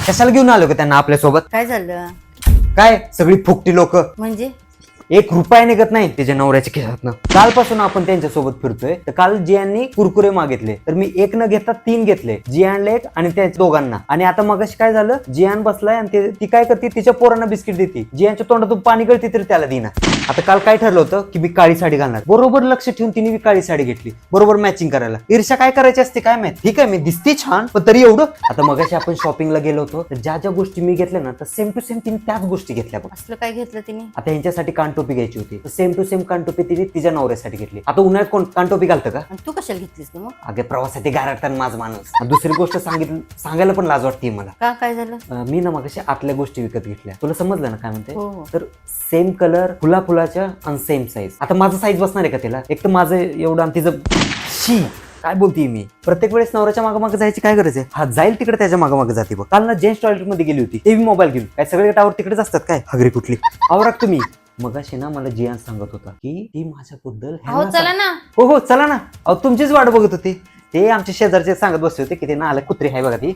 कशाला घेऊन आलो का त्यांना आपल्यासोबत? काय झालं काय सगळी फुकटी लोक, म्हणजे? 1 रुपया निघत नाही त्याच्या नवऱ्याच्या खिशातनं. कालपासून आपण त्यांच्या सोबत फिरतोय. तर काल जियांनी कुरकुरे मागितले, तर मी 1 न घेता 3 घेतले. जियानला 1 आणि त्या दोघांना. आणि आता मगाशी काय झालं, जियान बसलाय आणि ती काय करते, तिच्या पोरांना बिस्किट देते. जियांच्या तोंडातून पाणी गळते तरी त्याला देईना. आता काल काय ठरलं होतं की मी काळी साडी घालणार. बरोबर लक्ष ठेवून तिने मी काळी साडी घेतली, बरोबर मॅचिंग करायला. ईर्ष्या काय करायची असते काय माहित. ठीक आहे मी दिसते छान, पण तरी एवढं. आता मगाशी आपण शॉपिंगला गेलो होतो, तर ज्या ज्या गोष्टी मी घेतल्या ना, तर सेम टू सेम तिने त्याच गोष्टी घेतल्या बघ. असलं काय घेतलं तिने? आता यांच्यासाठी कानटोपी घ्यायची होती, तर सेम टू सेम कानटोपी तिने तिच्या नवऱ्यासाठी घेतली. आता उन्हाळ्यात कोण कानटोपी घालतं का? आणि तू कशाला घेतलीस ती मग? अगे प्रवासासाठी गारटताना माझा माणूस. दुसरी गोष्ट सांगायला पण लाज वाटते मला. का, काय झालं? मी ना मगाशी आतल्या गोष्टी विकत घेतल्या. तुला समजलं ना काय म्हणते? हो. तर सेम कलर, फुलाच्या आणि सेम साईज. आता माझं साईज बसणार आहे का तिला? एक तर माझं एवढं आणि तिचं शी. काय बोलतीये मी? प्रत्येक वेळेस नवऱ्याच्या मागे जायची काय गरज आहे? हा जाईल तिकडे त्याच्या मागे जाते बघ. काल ना जेंट्स टॉयलेट मध्ये गेली होती, ते मोबाईल घेऊन. काय सगळे टावर तिकडेच असतात काय? हगरी कुठली आवरात तुम्ही. मगाशी ना मला जियान सांगत होता की ती माझ्याबद्दल चला ना. हो चला ना. अहो तुमचीच वाट बघत होती. ते आमच्या शेजारचे सांगत बसले होते की ते नाला कुत्री आहे बघा ती.